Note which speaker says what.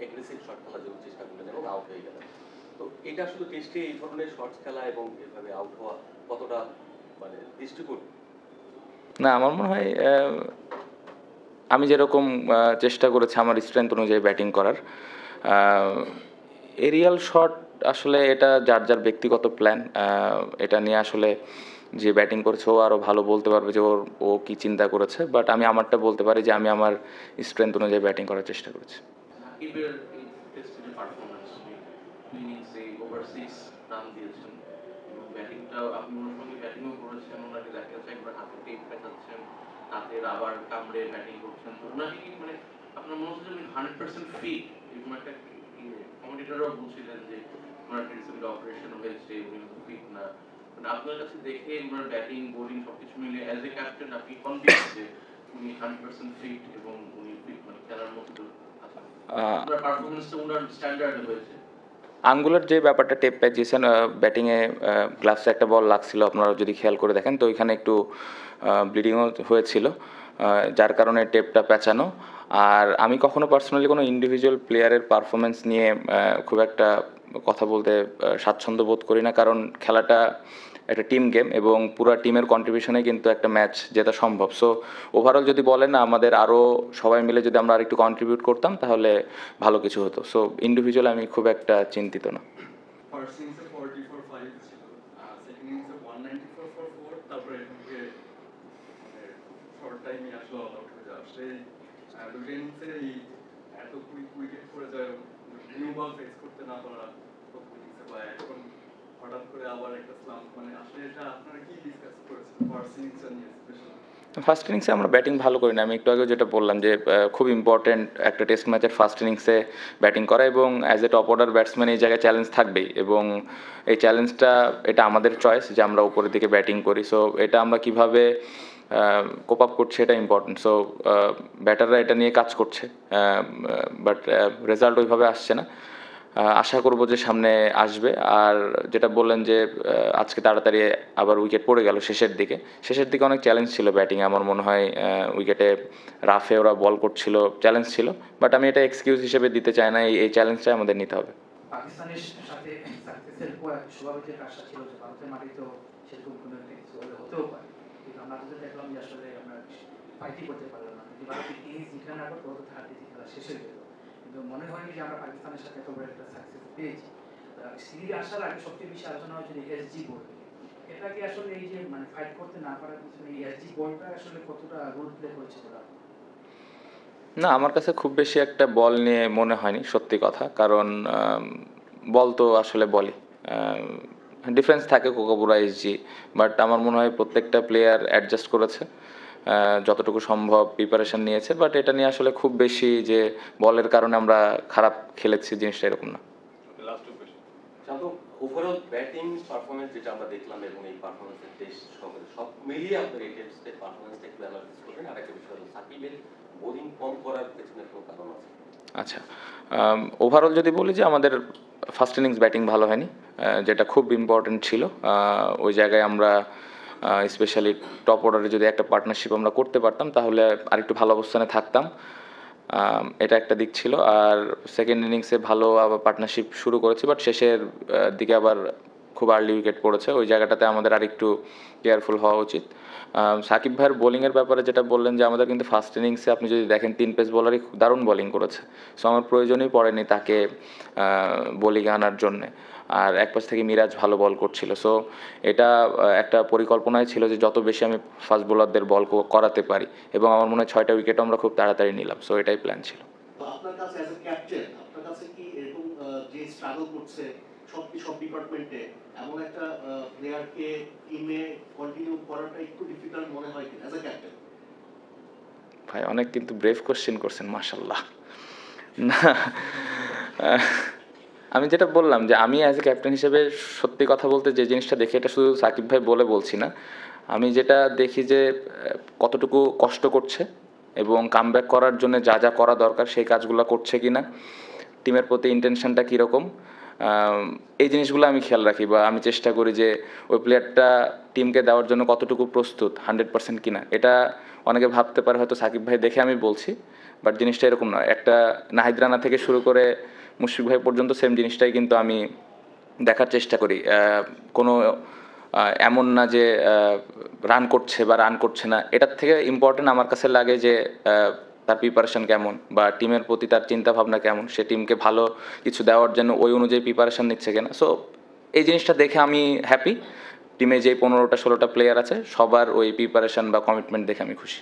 Speaker 1: Aggressive shot খেলার জন্য চেষ্টা করলেন এবং আউট হয়ে গেলেন। তো এটা আসলে টেস্টে এই ধরনের শটস খেলা এবং এভাবে আউট হওয়া কতটা মানে দৃষ্টিকোণ?
Speaker 2: না, আমার মনে হয় আমি যেরকম চেষ্টা করেছি আমার স্ট্রেংথ অনুযায়ী ব্যাটিং করার, এরিয়াল শট আসলে এটা যার যার ব্যক্তিগত প্ল্যান, এটা নিয়ে আসলে যে ব্যাটিং করেছে ও আরও ভালো বলতে পারবে যে ও কী চিন্তা করেছে, বাট আমি আমারটা বলতে পারি যে আমি আমার স্ট্রেংথ অনুযায়ী ব্যাটিং করার চেষ্টা করেছি।
Speaker 1: সাকিবের এই টেস্টে যে পারফরম্যান্স, ইনিংসে ওভারসিজ রান দিয়েছেন এবং ব্যাটিংটাও আপনি ওনার সঙ্গে ব্যাটিংও করেছেন, ওনাকে দেখা যাচ্ছে একবার হাতে টেপ পেঁচাচ্ছেন, হাতের আবার কামড়ে ব্যাটিং করছেন। তো ওনাকে কি মানে আপনার মনে হচ্ছে যে 100% ফিট? এরকম একটা কমেন্টেটররাও বলছিলেন যে ওনার রিসেন্ট অপারেশন হয়েছে, উনি ফিট না। মানে আপনার কাছে দেখে ওনার ব্যাটিং বোলিং সবকিছু মিলিয়ে অ্যাজ এ ক্যাপ্টেন আপনি কনফিডেন্ট যে উনি 100% ফিট এবং উনি ফিট মানে খেলার মতো আছেন? ওনার পারফরম্যান্সটা ওনার স্ট্যান্ডার্ডে হয়েছে?
Speaker 2: আঙ্গুলের যে ব্যাপারটা টেপ প্যাচিয়েছেন, ব্যাটিংয়ে গ্লাভসে একটা বল লাগছিল, আপনারা যদি খেয়াল করে দেখেন তো ওইখানে একটু ব্লিডিংও হয়েছিল, যার কারণে টেপটা প্যাঁচানো। আর আমি কখনো পার্সোনালি কোনো ইন্ডিভিজুয়াল প্লেয়ারের পারফরমেন্স নিয়ে খুব একটা কথা বলতে স্বাচ্ছন্দ্য বোধ করি না, কারণ খেলাটা একটা টিম গেম এবং পুরো টিমের কন্ট্রিবিউশনে কিন্তু একটা ম্যাচ জেতা সম্ভব। সো ওভারঅল যদি বলেন আমাদের আরও সবাই মিলে যদি আমরা আরেকটু কন্ট্রিবিউট করতাম তাহলে ভালো কিছু হতো। সো ইন্ডিভিজুয়াল আমি খুব একটা চিন্তিত না।
Speaker 3: ফার্স্ট ইনিংসে 40 ফর 5 ছিল, সেকেন্ড ইনিংসে 194 ফর 4, তারপরে এখানে মানে শর্ট টাইমে আসলে অল আউট হয়ে যায়। সেই দুটো ইনিংসে এই এত কুইক উইকেট পড়ে যায়, নিউ বল ফেস করতে না পারা প্রথম ইনিংসে, বা এখন হঠাৎ করে আবার একটা স্লাম্প, মানে আসলে এটা আপনারা কি ডিসকাস করেছেন ফার্স্ট ইনিংসে নিয়ে স্পেশালি?
Speaker 2: ফার্স্ট ইনিংসে আমরা ব্যাটিং ভালো করি না, আমি একটু আগে যেটা বললাম যে খুব ইম্পর্টেন্ট একটা টেস্ট ম্যাচের ফার্স্ট ইনিংসে ব্যাটিং করা, এবং as a top order batsman এই জায়গায় চ্যালেঞ্জ থাকবেই, এবং এই চ্যালেঞ্জটা এটা আমাদের চয়েস যে আমরা উপরের দিকে ব্যাটিং করি। সো এটা আমরা কিভাবে কোপ আপ করছি এটা ইম্পর্টেন্ট। সো ব্যাটাররা এটা নিয়ে কাজ করছে, বাট রেজাল্ট ওইভাবে আসছে না। আশা করব যে সামনে আসবে। আর যেটা বললেন যে আজকে তাড়াতাড়ি আবার উইকেট পড়ে গেল শেষের দিকে অনেক চ্যালেঞ্জ ছিল ব্যাটিংয়ে, আমার মনে হয় উইকেটে রাফে ওরা বল করছিল, চ্যালেঞ্জ ছিল, বাট আমি এটা এক্সকিউজ হিসেবে দিতে চাই না, এই চ্যালেঞ্জটাই আমাদের নিতে হবে।
Speaker 4: পাকিস্তানের সাথে সাকসেসের পর স্বাভাবিক আশা ছিল যে ভারতের মাটিতেও সেরকম কোনো একটা কিছু হতেও পারে, কিন্তু আমরা তো দেখলাম যে আসলে আমরা ফাইটই করতে পারলাম না। যদি ভারতের ইনিংস জিতে না পারতো তো থার্টি খেলা শেষ হয়ে যেত, কিন্তু মনে হয়নি যে আমরা পাকিস্তানের সাথে এত বড় একটা সাকসেস পেয়েছি। সিরিজ আসার আগে সবচেয়ে বেশি আলোচনা হয়েছে যে এসজি বোর্ড, এটা কি আসলে এই যে মানে ফাইট করতে না পারার পিছনে এই এসজি বোর্ডটা আসলে কতটা রোল প্লে করেছে বলে?
Speaker 2: না, আমার কাছে খুব বেশি একটা বল নিয়ে মনে হয়নি, সত্যি কথা, কারণ বল তো আসলে বলই, ডিফারেন্স থাকে কোকাবুরা এসজি, বাট আমার মনে হয় প্রত্যেকটা প্লেয়ার অ্যাডজাস্ট করেছে, যতটুকু সম্ভব প্রিপারেশন নিয়েছে, বাট এটা নিয়ে আসলে খুব বেশি যে বলের কারণে আমরা খারাপ খেলেছি জিনিসটা এরকম না।
Speaker 1: ওভারঅল ব্যাটিং পারফরমেন্স যেটা আমরা দেখলাম এবং এই পারফরমেন্সের টেস্ট সব মিলিয়ে আপনার এই টেস্টের পারফরমেন্সটা একটু অ্যানালাইসিস করবেন। আর একটা বিষয় হলো সাকিবের বোলিং কম করার পেছনে কোনো কারণ আছে?
Speaker 2: আচ্ছা, ওভারঅল যদি বলি যে আমাদের ফার্স্ট ইনিংস ব্যাটিং ভালো হয়নি, যেটা খুব ইম্পর্টেন্ট ছিল। ওই জায়গায় আমরা স্পেশালি টপ অর্ডারে যদি একটা পার্টনারশিপ আমরা করতে পারতাম তাহলে আরেকটু ভালো অবস্থানে থাকতাম, এটা একটা দিক ছিল। আর সেকেন্ড ইনিংসে ভালো আবার পার্টনারশিপ শুরু করেছি, বাট শেষের দিকে আবার খুব আর্লি উইকেট পড়েছে, ওই জায়গাটাতে আমাদের আরেকটু কেয়ারফুল হওয়া উচিত। সাকিব ভাইয়ের বোলিংয়ের ব্যাপারে যেটা বললেন যে আমাদের কিন্তু ফার্স্ট ইনিংসে আপনি যদি দেখেন 3 পেস বোলারই দারুণ বোলিং করেছে, সো আমার প্রয়োজনই পড়েনি তাকে বোলিংয়ে আনার জন্যে। আর এক পাশ থেকে মিরাজ ভালো বল করছিল, সো এটা একটা পরিকল্পনাই ছিল যে যত বেশি আমি ফাস্ট বোলারদের বল করাতে পারি, এবং আমার মনে হয় 6টা উইকেটও আমরা খুব তাড়াতাড়ি নিলাম, সো এটাই প্ল্যান ছিল।
Speaker 5: আপনার কাছে অ্যাজ এ ক্যাপ্টেন আপনার কাছে কি এরকম যে স্ট্রাগল করছে সব ডিপার্টমেন্টে এমন একটা প্লেয়ারকে টিমে কন্টিনিউ করাটা একটু ডিফিকাল্ট মনে হয় কিনা অ্যাজ এ ক্যাপ্টেন?
Speaker 2: ভাই অনেক কিন্তু ব্রেভ কোশ্চেন করছেন, মাশাল্লাহ। না, আমি যেটা বললাম যে আমি অ্যাজ এ ক্যাপ্টেন হিসেবে সত্যি কথা বলতে যে জিনিসটা দেখি, এটা শুধু সাকিব ভাই বলছি না, আমি যেটা দেখি যে কতটুকু কষ্ট করছে এবং কামব্যাক করার জন্য যা যা করা দরকার সেই কাজগুলো করছে কি না, টিমের প্রতি ইন্টেনশনটা কীরকম, এই জিনিসগুলো আমি খেয়াল রাখি বা আমি চেষ্টা করি যে ওই প্লেয়ারটা টিমকে দেওয়ার জন্য কতটুকু প্রস্তুত 100% কিনা। এটা অনেকে ভাবতে পারে হয়তো সাকিব ভাই দেখে আমি বলছি, বাট জিনিসটা এরকম নয়। একটা নাহিদ রানা থেকে শুরু করে মুশফিক ভাই পর্যন্ত সেম জিনিসটাই কিন্তু আমি দেখার চেষ্টা করি। কোনো এমন না যে রান করছে বা রান করছে না, এটার থেকে ইম্পর্টেন্ট আমার কাছে লাগে যে তার প্রিপারেশন কেমন বা টিমের প্রতি তার চিন্তাভাবনা কেমন, সে টিমকে ভালো কিছু দেওয়ার জন্য ওই অনুযায়ী প্রিপারেশন নিচ্ছে কিনা। সো এই জিনিসটা দেখে আমি হ্যাপি। টিমে যে 15টা 16টা প্লেয়ার আছে সবার ওই প্রিপারেশন বা কমিটমেন্ট দেখে আমি খুশি।